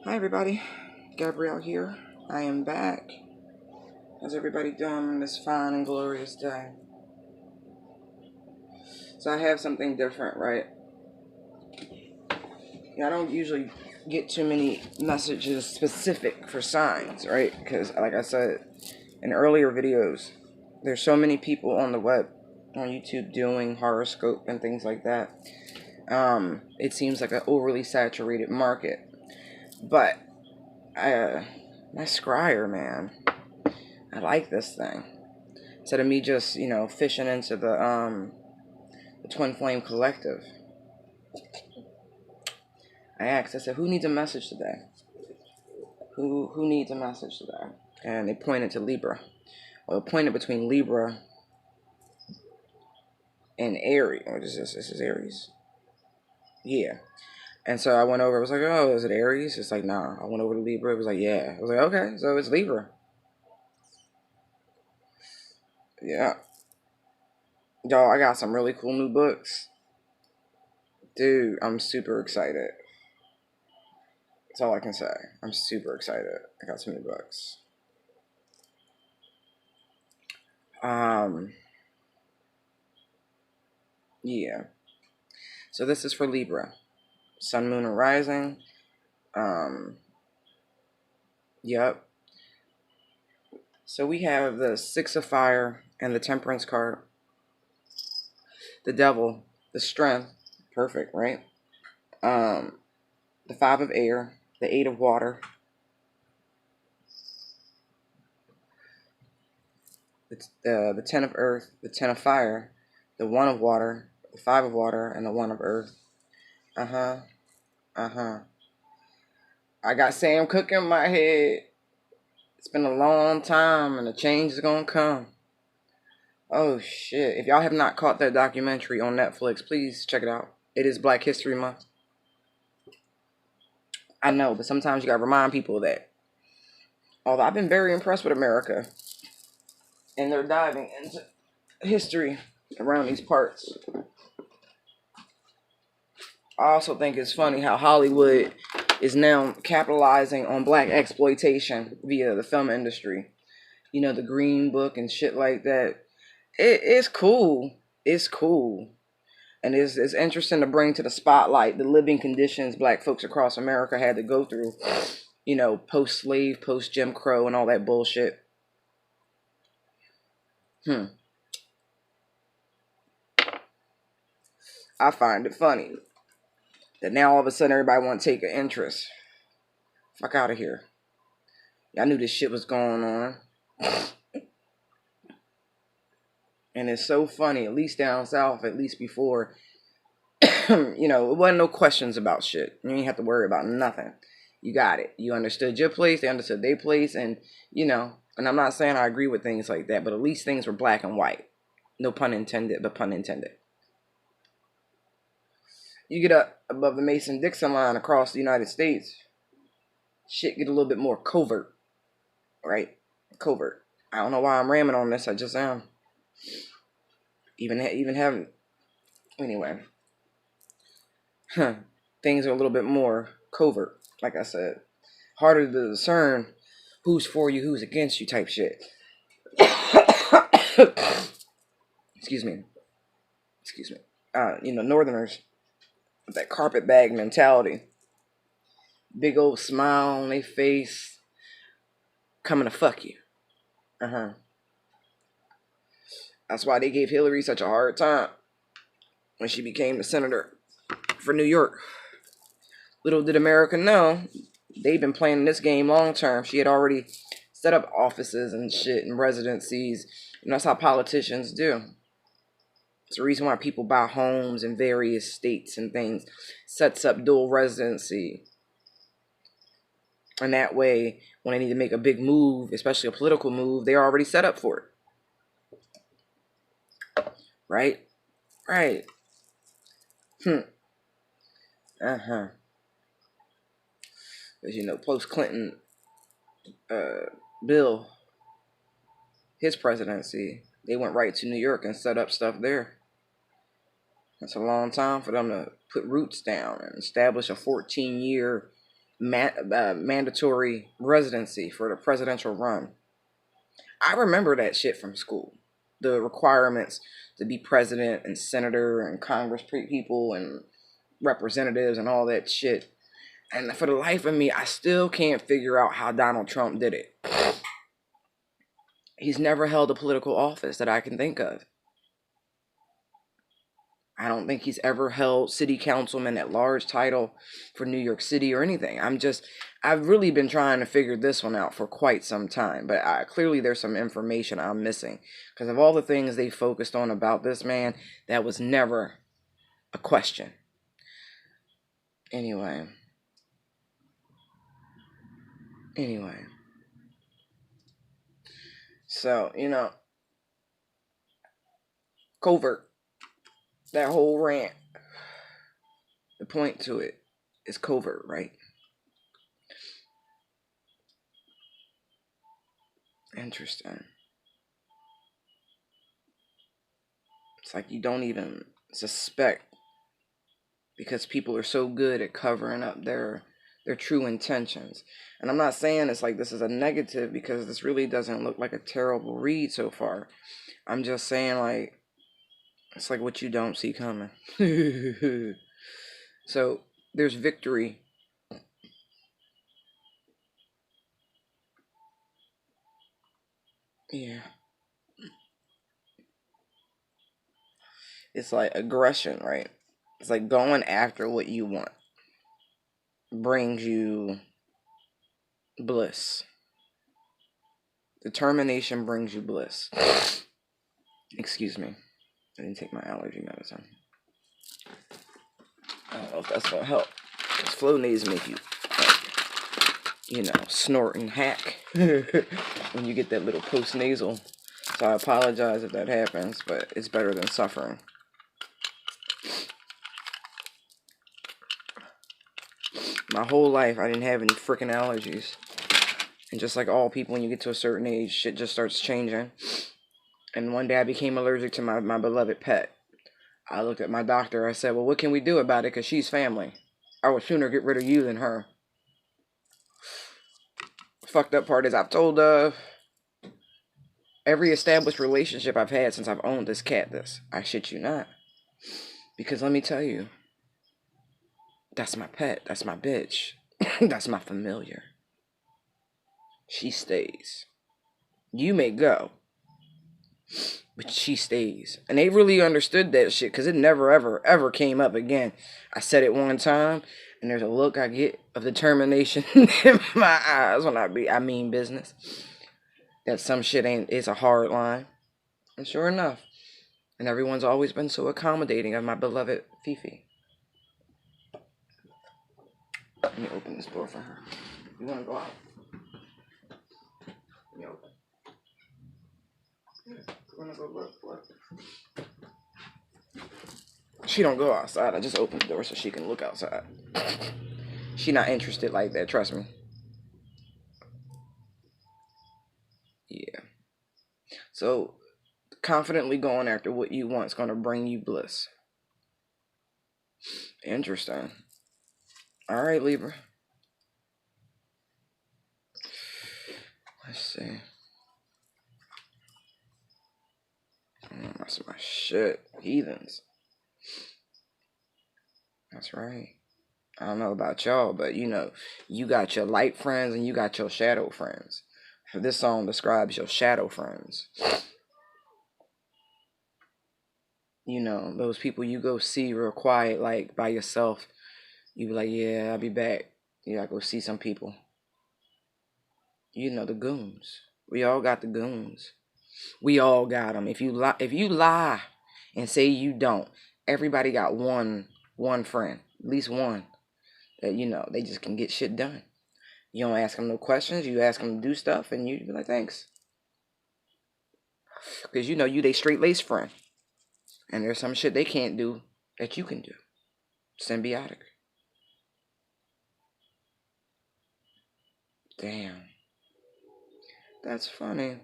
Hi everybody, Gabrielle here. I am back. How's everybody doing on this fine and glorious day? So I have something different, right? I don't usually get too many messages specific for signs, right? Because like I said in earlier videos, there's so many people on the web, on YouTube doing horoscope and things like that. It seems like an overly saturated market. But my scryer, man, I like this thing. Instead of me just, fishing into the Twin Flame Collective. I asked, I said, who needs a message today? Who needs a message today? And they pointed to Libra. Well, it pointed between Libra and Aries. What is this? This is Aries? Yeah. And so I went over, I was like, oh, is it Aries? It's like, nah. I went over to Libra, it was like, yeah. I was like, okay, so it's Libra. Yeah. Y'all, I got some really cool new books. Dude, I'm super excited. That's all I can say. I'm super excited. I got some new books. Yeah. So this is for Libra. Sun, Moon, and Rising. Yep. So we have the Six of Fire and the Temperance card. The Devil, the Strength. Perfect, right? The Five of Air, the Eight of Water, the Ten of Earth, the Ten of Fire, the One of Water, the Five of Water, and the One of Earth. Uh-huh. I got Sam Cooke in my head. It's been a long time, and the change is gonna come. Oh shit. If y'all have not caught that documentary on Netflix, please check it out. It is Black History Month. I know, but sometimes you gotta remind people of that. Although I've been very impressed with America, and they're diving into history around these parts. I also think it's funny how Hollywood is now capitalizing on black exploitation via the film industry. You know, the Green Book and shit like that. It's cool. It's cool. And it's interesting to bring to the spotlight the living conditions black folks across America had to go through, post-slave, post-Jim Crow, and all that bullshit. I find it funny that now all of a sudden everybody want to take an interest. Fuck out of here. Y'all knew this shit was going on. And it's so funny, at least down south, at least before, it wasn't no questions about shit. You ain't have to worry about nothing. You got it. You understood your place, they understood their place, and, and I'm not saying I agree with things like that, but at least things were black and white. No pun intended, but pun intended. You get up above the Mason-Dixon line across the United States, shit get a little bit more covert, right? Covert. I don't know why I'm ramming on this, I just am. Even having, anyway. Things are a little bit more covert, like I said. Harder to discern who's for you, who's against you type shit. Excuse me. Northerners, that carpetbag mentality. Big old smile on their face, coming to fuck you. That's why they gave Hillary such a hard time when she became the senator for New York. Little did America know, they've been playing this game long term. She had already set up offices and shit and residencies. And that's how politicians do. It's the reason why people buy homes in various states and things. Sets up dual residency. And that way, when they need to make a big move, especially a political move, they're already set up for it. Right? As post-Clinton Bill, his presidency, they went right to New York and set up stuff there. That's a long time for them to put roots down and establish a 14-year mandatory residency for the presidential run. I remember that shit from school. The requirements to be president and senator and Congress people and representatives and all that shit. And for the life of me, I still can't figure out how Donald Trump did it. He's never held a political office that I can think of. I don't think he's ever held city councilman at large title for New York City or anything. I've really been trying to figure this one out for quite some time, but clearly there's some information I'm missing. Because of all the things they focused on about this man, that was never a question. Anyway. So, covert. That whole rant. The point to it is covert, right? Interesting. It's like you don't even suspect because people are so good at covering up their true intentions. And I'm not saying it's like this is a negative because this really doesn't look like a terrible read so far. I'm just saying like it's like what you don't see coming. So there's victory. Yeah. It's like aggression, right? It's like going after what you want brings you bliss. Determination brings you bliss. Excuse me. I didn't take my allergy medicine. I don't know if that's gonna help. Because Flonase make you, snort and hack when you get that little post-nasal. So I apologize if that happens, but it's better than suffering. My whole life, I didn't have any freaking allergies. And just like all people, when you get to a certain age, shit just starts changing. And one day I became allergic to my beloved pet. I looked at my doctor. I said, well, what can we do about it? Because she's family. I would sooner get rid of you than her. Fucked up part is I've told every established relationship I've had since I've owned this cat this. I shit you not. Because let me tell you, that's my pet. That's my bitch. That's my familiar. She stays. You may go, but she stays. And they really understood that shit because it never, ever, ever came up again. I said it one time, and there's a look I get of determination in my eyes when I mean business. That some shit it's a hard line. And sure enough. And everyone's always been so accommodating of my beloved Fifi. Let me open this door for her. You want to go out? Let me open. Yeah, you want to go look? She don't go outside. I just opened the door so she can look outside. She not interested like that, trust me. Yeah. So, confidently going after what you want is going to bring you bliss. Interesting. All right, Libra. Let's see. That's my shit. Heathens. That's right. I don't know about y'all, but you got your light friends and you got your shadow friends. This song describes your shadow friends. Those people you go see real quiet, like by yourself. You be like, yeah, I'll be back. Yeah, I go see some people. The goons. We all got the goons. We all got them. If you lie and say you don't, everybody got one friend, at least one that they just can get shit done. You don't ask them no questions. You ask them to do stuff, and you be like, thanks, because you they straight laced friend, and there's some shit they can't do that you can do. Symbiotic. Damn, that's funny.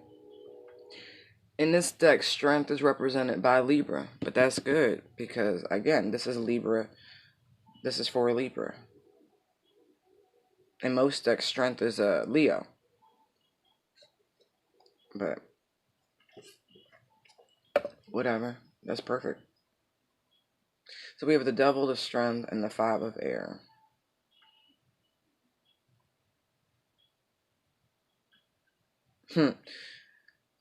In this deck, strength is represented by Libra, but that's good because, again, this is Libra. This is for Libra. And most deck strength is Leo. But whatever. That's perfect. So we have the Devil, the Strength, and the Five of Air.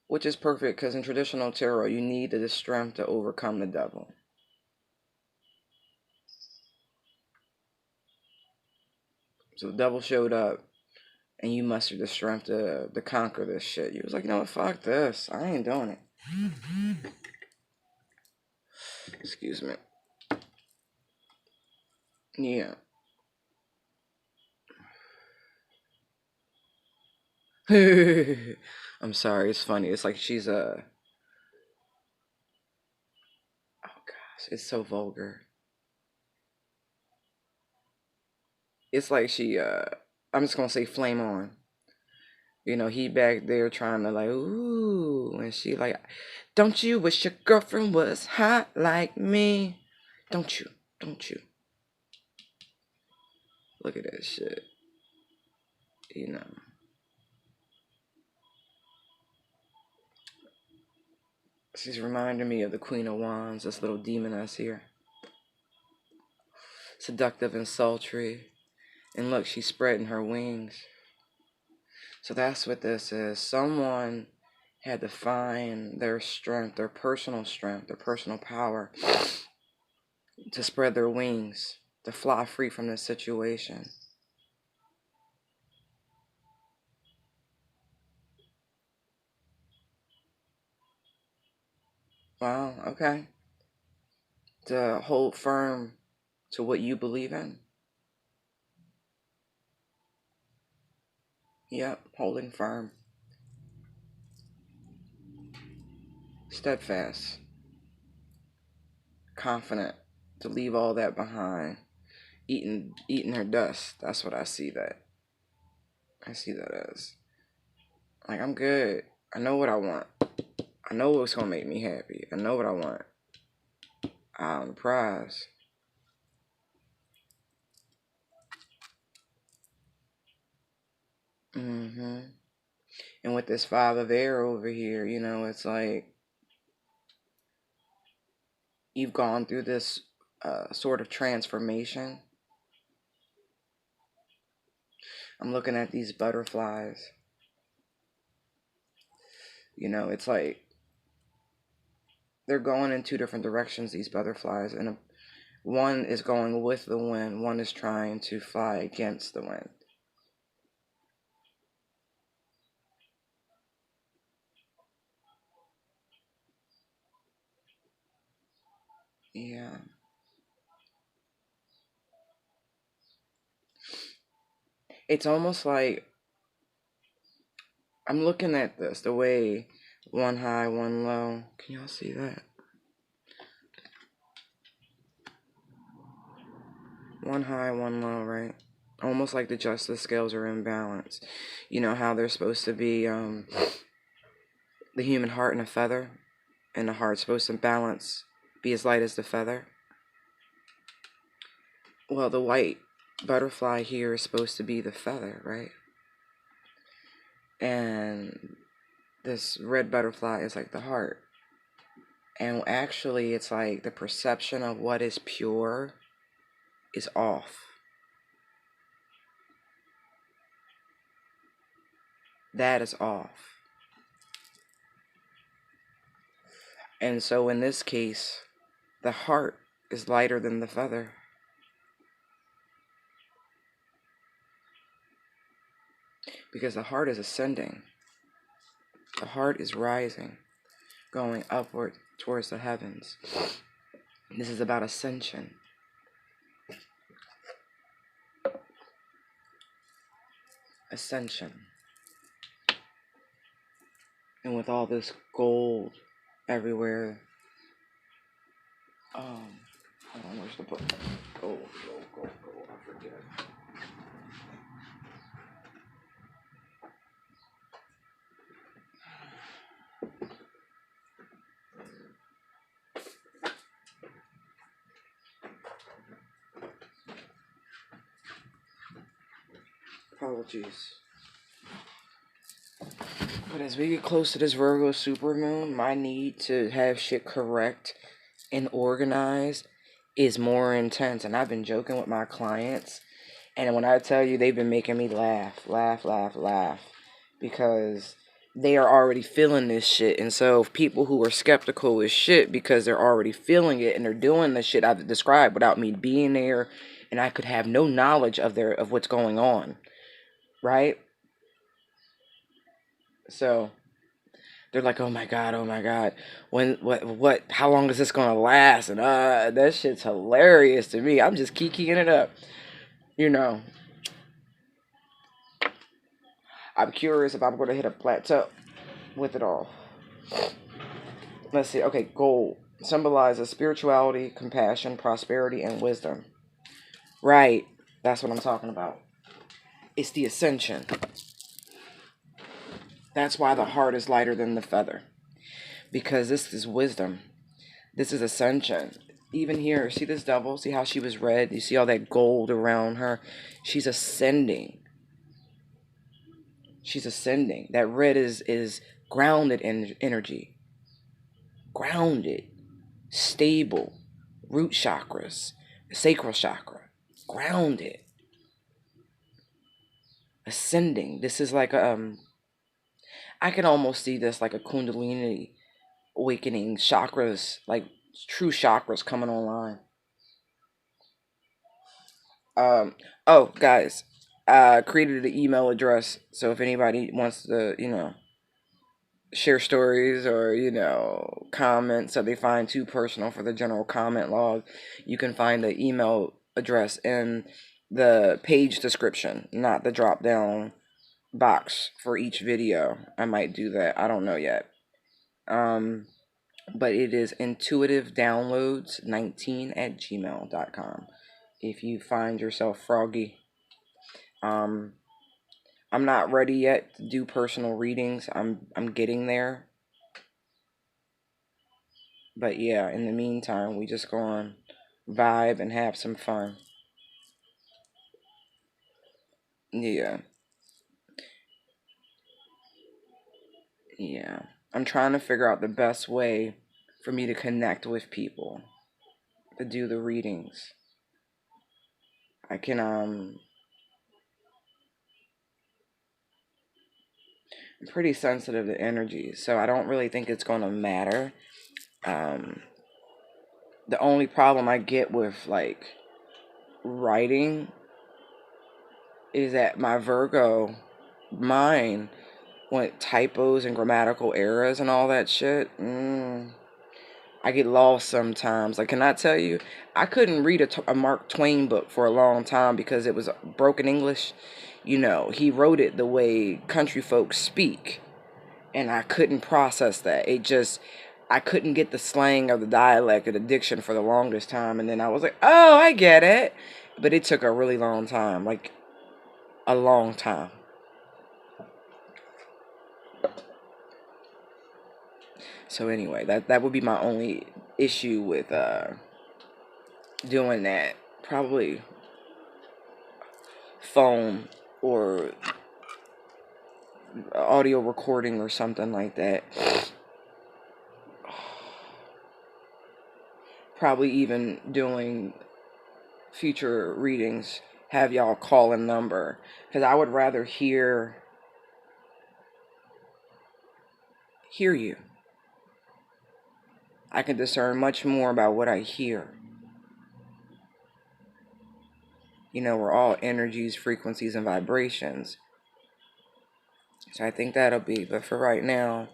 Which is perfect because in traditional tarot, you need the strength to overcome the devil. So the devil showed up, and you mustered the strength to conquer this shit. You was like, you know what, fuck this. I ain't doing it. Excuse me. Yeah. I'm sorry, it's funny. It's like she's a... Oh gosh, it's so vulgar. It's like she, I'm just gonna say flame on. You know, he back there trying to like, ooh, and she like, don't you wish your girlfriend was hot like me? Don't you? Don't you? Look at that shit. You know. She's reminding me of the Queen of Wands, this little demoness here. Seductive and sultry. And look, she's spreading her wings. So that's what this is. Someone had to find their strength, their personal power, to spread their wings, to fly free from this situation. Wow, okay. To hold firm to what you believe in. Yep, holding firm. Steadfast. Confident to leave all that behind. Eating her dust. That's what I see that. I see that as. Like, I'm good. I know what I want. I know what's gonna make me happy. I know what I want. I'm the prize. And with this Five of Air over here, you know, it's like you've gone through this sort of transformation. I'm looking at these butterflies. You know, it's like they're going in two different directions, these butterflies, and one is going with the wind, one is trying to fly against the wind. Yeah. It's almost like I'm looking at this, the way one high, one low. Can y'all see that? One high, one low, right? Almost like the justice scales are in balance. You know how they're supposed to be the human heart and a feather, and the heart's supposed to balance, be as light as the feather. Well, the white butterfly here is supposed to be the feather, right? And this red butterfly is like the heart. And actually, it's like the perception of what is pure is off. That is off. And so in this case, the heart is lighter than the feather. Because the heart is ascending. The heart is rising, going upward towards the heavens. This is about ascension. Ascension. And with all this gold everywhere, hold on, where's the book? Gold, I forget. Apologies. But as we get close to this Virgo supermoon, my need to have shit correct and organized is more intense. And I've been joking with my clients. And when I tell you, they've been making me laugh, laugh, laugh, laugh. Because they are already feeling this shit. And so people who are skeptical is shit because they're already feeling it and they're doing the shit I've described without me being there, and I could have no knowledge of what's going on. Right? So they're like, oh my god, what, how long is this gonna last? And that shit's hilarious to me. I'm just kikiing it up. You know. I'm curious if I'm gonna hit a plateau with it all. Let's see. Okay, gold symbolizes spirituality, compassion, prosperity, and wisdom. Right. That's what I'm talking about. It's the ascension. That's why the heart is lighter than the feather. Because this is wisdom. This is ascension. Even here, see this double? See how she was red? You see all that gold around her? She's ascending. She's ascending. That red is grounded energy. Grounded. Stable. Root chakras. Sacral chakra. Grounded. Ascending. This is like I can almost see this like a kundalini awakening, chakras, like true chakras coming online. Oh guys, I created an email address, so if anybody wants to, share stories or, comments that they find too personal for the general comment log, you can find the email address in the page description, not the drop down box for each video. I might do that. I don't know yet. But it is intuitivedownloads19@gmail.com. If you find yourself froggy, I'm not ready yet to do personal readings. I'm getting there. But yeah, in the meantime, we just go on vibe and have some fun. Yeah. Yeah. I'm trying to figure out the best way for me to connect with people, to do the readings. I can I'm pretty sensitive to energy, so I don't really think it's going to matter. The only problem I get with like writing is that my Virgo mind went typos and grammatical errors and all that shit. I get lost sometimes. Like, can I tell you, I couldn't read a Mark Twain book for a long time because it was broken English. He wrote it the way country folks speak, and I couldn't process that. I couldn't get the slang of the dialect or the diction for the longest time, and then I was like, oh, I get it. But it took a really long time, like a long time. So anyway, that would be my only issue with doing that. Probably phone or audio recording or something like that. Probably even doing future readings, have y'all call a number, because I would rather hear you. I can discern much more about what I hear. We're all energies, frequencies, and vibrations. So I think that'll be, but for right now,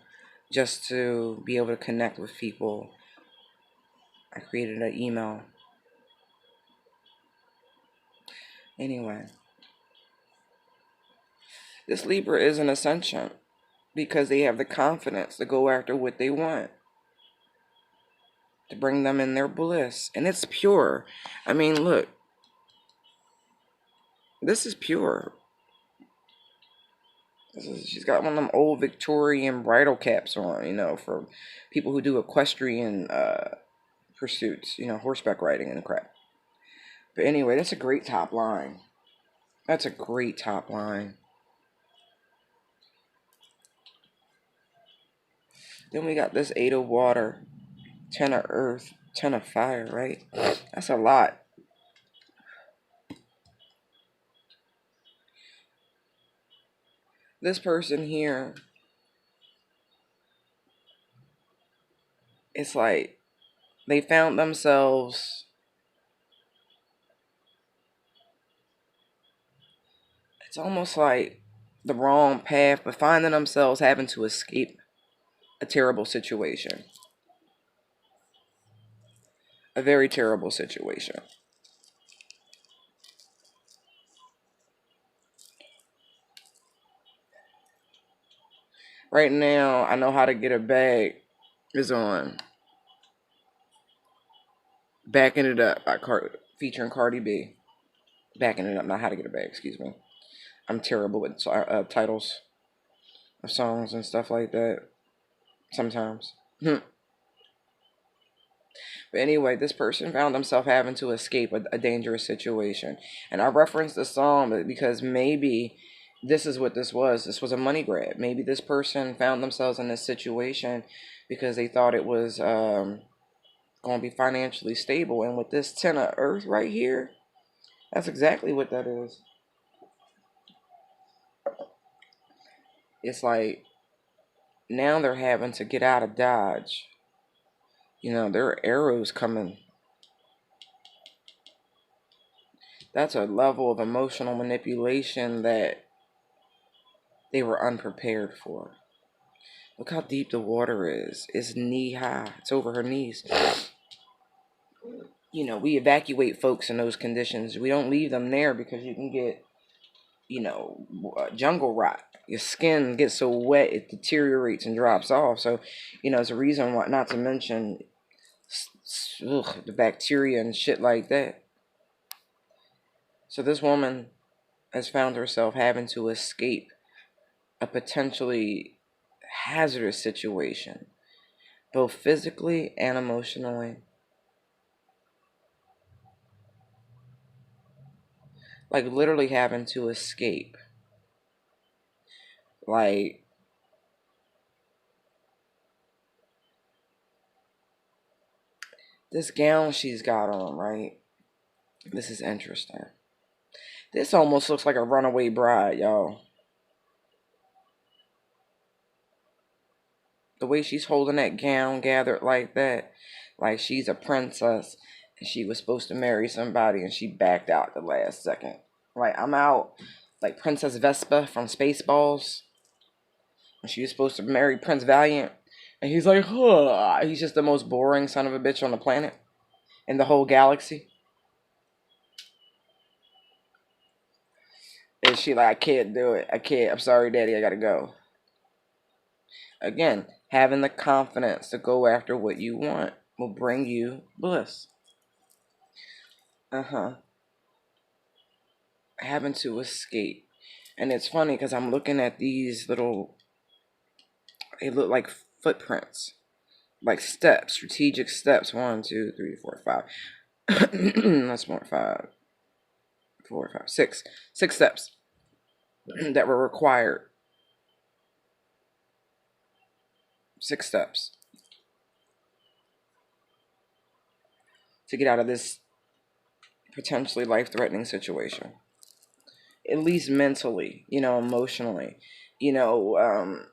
just to be able to connect with people, I created an email. Anyway, this Libra is an ascension because they have the confidence to go after what they want, to bring them in their bliss. And it's pure. I mean, look, this is pure. She's got one of them old Victorian bridal caps on, for people who do equestrian pursuits, horseback riding and crap. But anyway, that's a great top line. That's a great top line. Then we got this 8 of water, 10 of earth, 10 of fire, right? That's a lot. This person here, it's like they found themselves, it's almost like the wrong path, but finding themselves having to escape a terrible situation. A very terrible situation. Right now, I Know How to Get a Bag is on. Backing It Up by featuring Cardi B. Backing It Up, not How to Get a Bag, excuse me. I'm terrible with titles of songs and stuff like that sometimes. But anyway, this person found himself having to escape a dangerous situation. And I referenced the song because maybe this is what this was. This was a money grab. Maybe this person found themselves in this situation because they thought it was going to be financially stable. And with this 10 of earth right here, that's exactly what that is. It's like now they're having to get out of Dodge. You know, there are arrows coming. That's a level of emotional manipulation that they were unprepared for. Look how deep the water is. It's knee high. It's over her knees. You know, we evacuate folks in those conditions. We don't leave them there because you can get, jungle rot. Your skin gets so wet it deteriorates and drops off. So, it's a reason why, not to mention the bacteria and shit like that. So this woman has found herself having to escape a potentially hazardous situation, both physically and emotionally. Like literally having to escape. Like, this gown she's got on, right? This is interesting. This almost looks like a runaway bride, y'all. The way she's holding that gown gathered like that, like she's a princess and she was supposed to marry somebody and she backed out the last second. Like, I'm out. Like Princess Vespa from Spaceballs. And she was supposed to marry Prince Valiant. And he's like, huh. He's just the most boring son of a bitch on the planet. In the whole galaxy. And she like, I can't do it. I can't. I'm sorry, daddy. I gotta go. Again, having the confidence to go after what you want will bring you bliss. Having to escape. And it's funny because I'm looking at these little, they look like footprints. Like steps, strategic steps. 1, 2, 3, 4, 5. That's more 5. 4, 5, 6. 6 steps that were required. 6 steps to get out of this potentially life-threatening situation. At least mentally, emotionally. When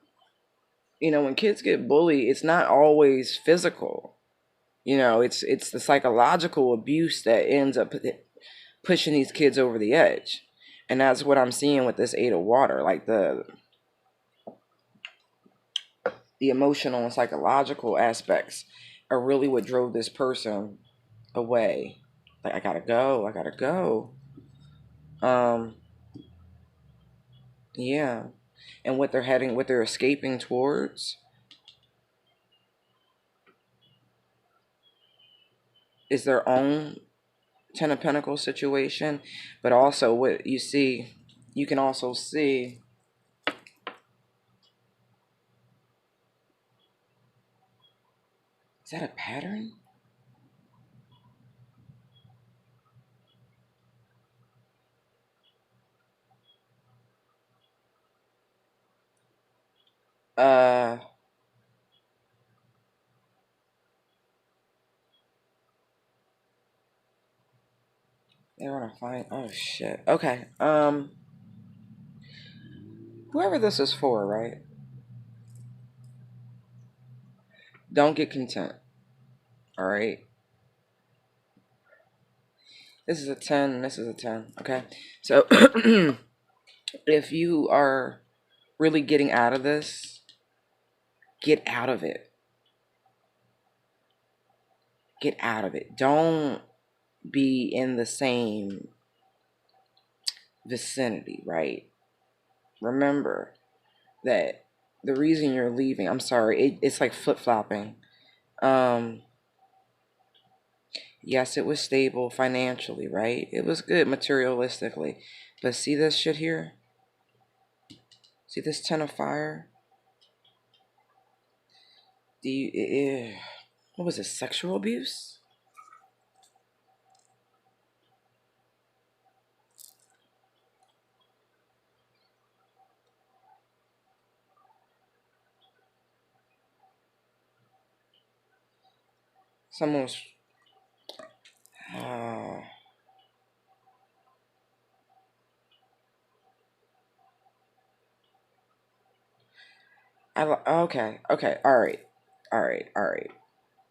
kids get bullied, it's not always physical. It's the psychological abuse that ends up pushing these kids over the edge. And that's what I'm seeing with this 8 of water. Like the emotional and psychological aspects are really what drove this person away. Like, I gotta go. Yeah. And what they're escaping towards is their own 10 of Pentacles situation. But also what you can also see, is that a pattern? Uh, they want to find. Oh shit. Okay. Whoever this is for, right? Don't get content. All right. This is a 10. This is a 10. Okay. So, if you are really getting out of this, get out of it. Get out of it. Don't be in the same vicinity, right? Remember that the reason you're leaving, I'm sorry, it's like flip-flopping. Yes, it was stable financially, right? It was good materialistically. But see this shit here? See this 10 of fire? What was it, sexual abuse? Someone was... Uh, okay, alright. Alright,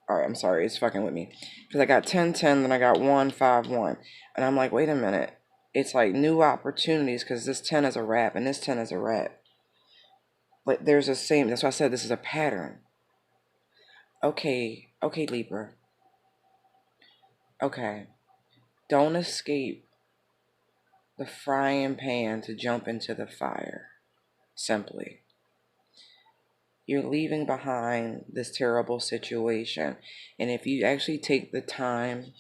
I'm sorry, it's fucking with me. Because I got 10, 10, then I got 1, 5, 1. And I'm like, wait a minute. It's like new opportunities because this 10 is a wrap and this 10 is a wrap. But there's a same, that's why I said this is a pattern. Okay, Libra. Okay. Don't escape the frying pan to jump into the fire. Simply. You're leaving behind this terrible situation. And if you actually take the time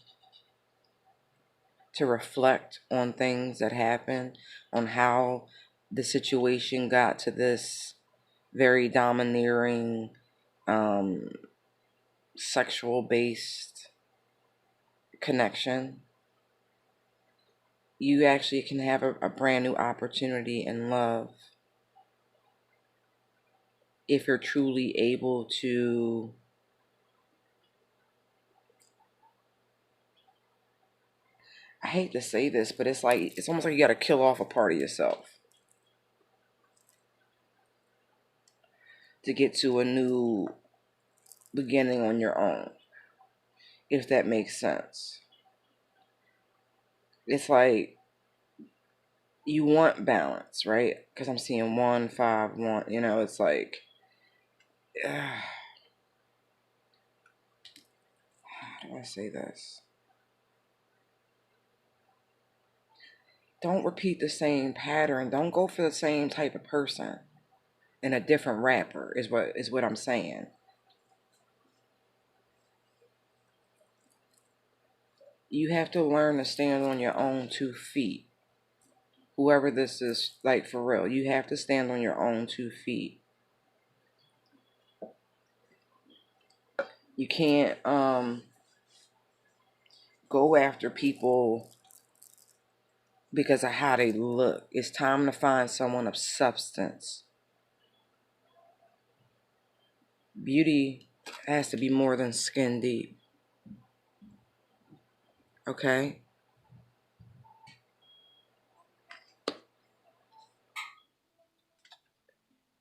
to reflect on things that happened, on how the situation got to this very domineering, sexual based connection, you actually can have a brand new opportunity in love if you're truly able to I hate to say this, but it's like it's almost like you got to kill off a part of yourself to get to a new beginning on your own, if that makes sense. It's like you want balance, right? Because I'm seeing 1, 5, 1. You know, it's like, how do I say this? Don't repeat the same pattern. Don't go for the same type of person in a different wrapper. Is what I'm saying. You have to learn to stand on your own 2 feet. Whoever this is, like, for real, you have to stand on your own 2 feet. You can't go after people because of how they look. It's time to find someone of substance. Beauty has to be more than skin deep. Okay?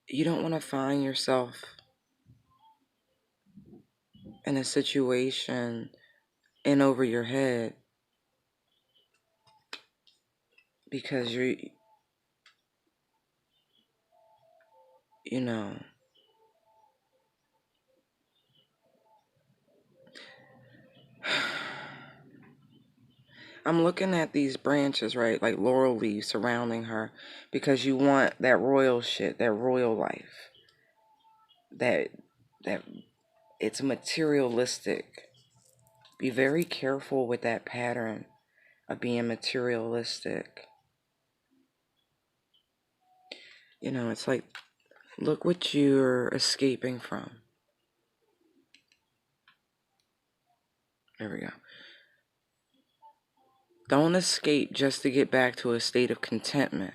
You don't want to find yourself in a situation in over your head because you know, I'm looking at these branches, right? Like laurel leaves surrounding her because you want that royal shit, that royal life. That it's materialistic. Be very careful with that pattern of being materialistic. You know, it's like, look what you're escaping from. There we go. Don't escape just to get back to a state of contentment.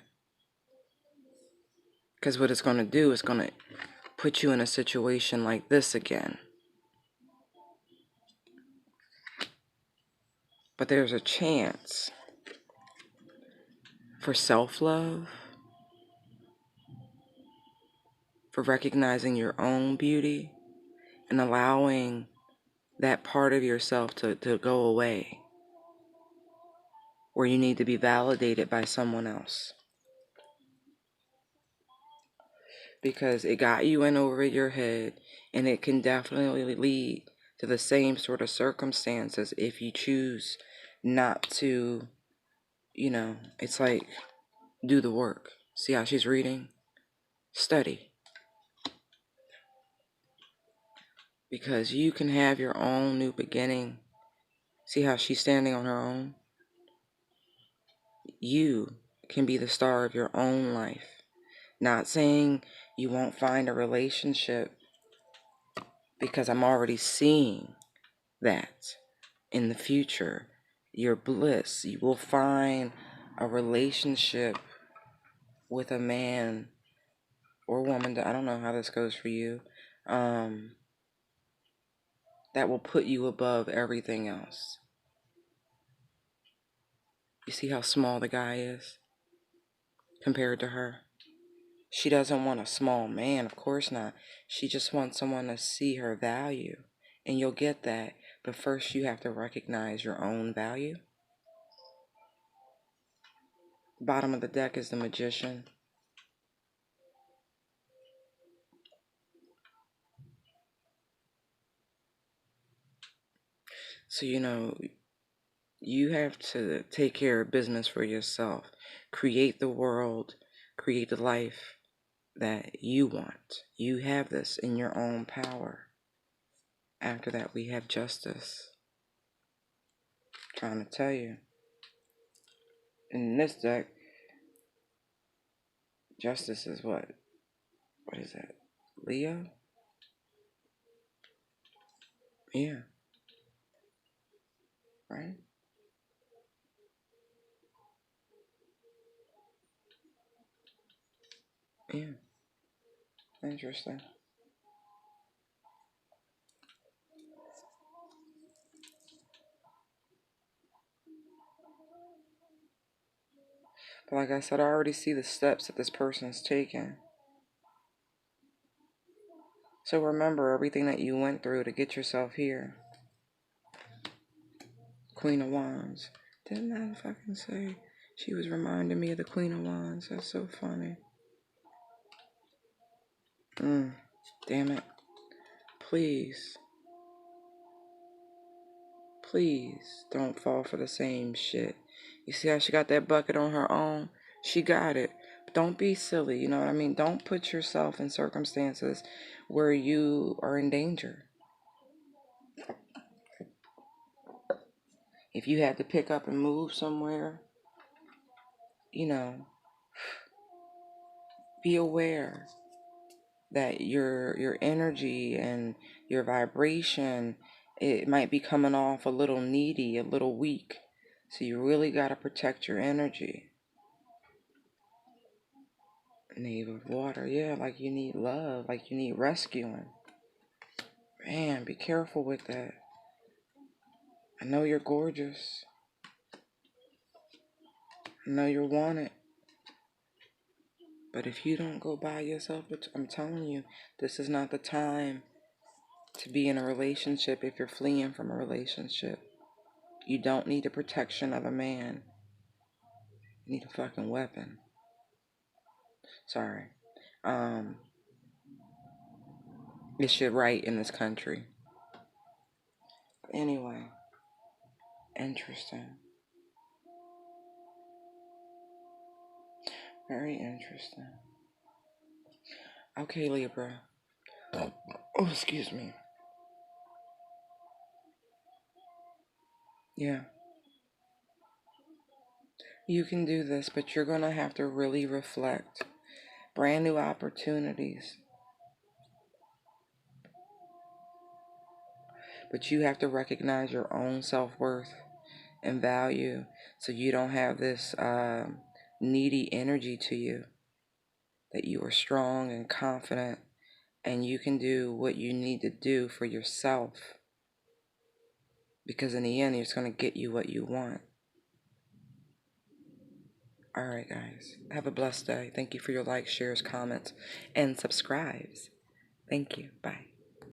Because what it's going to do is going to put you in a situation like this again. But there's a chance for self-love, for recognizing your own beauty, and allowing that part of yourself to go away, where you need to be validated by someone else. Because it got you in over your head, and it can definitely lead to the same sort of circumstances if you choose not to, it's like, do the work. See how she's reading? Study. Because you can have your own new beginning. See how she's standing on her own? You can be the star of your own life. Not saying you won't find a relationship, because I'm already seeing that in the future. Your bliss. You will find a relationship with a man or woman, I don't know how this goes for you, that will put you above everything else. You see how small the guy is compared to her? She doesn't want a small man, of course not. She just wants someone to see her value. And you'll get that, but first you have to recognize your own value. Bottom of the deck is the Magician. So, you have to take care of business for yourself. Create the world, create the life that you want. You have this in your own power. After that, we have Justice. Trying to tell you. In this deck, Justice is what? What is that? Leo? Yeah. Right? Yeah. Interesting. But like I said, I already see the steps that this person's taking. So remember everything that you went through to get yourself here. Queen of Wands. Didn't I fucking say she was reminding me of the Queen of Wands? That's so funny. Damn it. Please. Please don't fall for the same shit. You see how she got that bucket on her own? She got it. But don't be silly, you know what I mean? Don't put yourself in circumstances where you are in danger. If you had to pick up and move somewhere, be aware that your energy and your vibration, it might be coming off a little needy, a little weak. So you really got to protect your energy. Knave of Water, yeah, like you need love, like you need rescuing. Man, be careful with that. I know you're gorgeous. I know you're wanted. But if you don't go by yourself, I'm telling you, this is not the time to be in a relationship if you're fleeing from a relationship. You don't need the protection of a man. You need a fucking weapon. Sorry. It's shit right in this country. Anyway. Interesting. Very interesting. Okay, Libra. Oh, excuse me. Yeah. You can do this, but you're going to have to really reflect. Brand new opportunities. But you have to recognize your own self-worth and value so you don't have this needy energy to you. That you are strong and confident And you can do what you need to do for yourself. Because in the end, it's going to get you what you want. Alright, guys. Have a blessed day. Thank you for your likes, shares, comments, and subscribes. Thank you. Bye.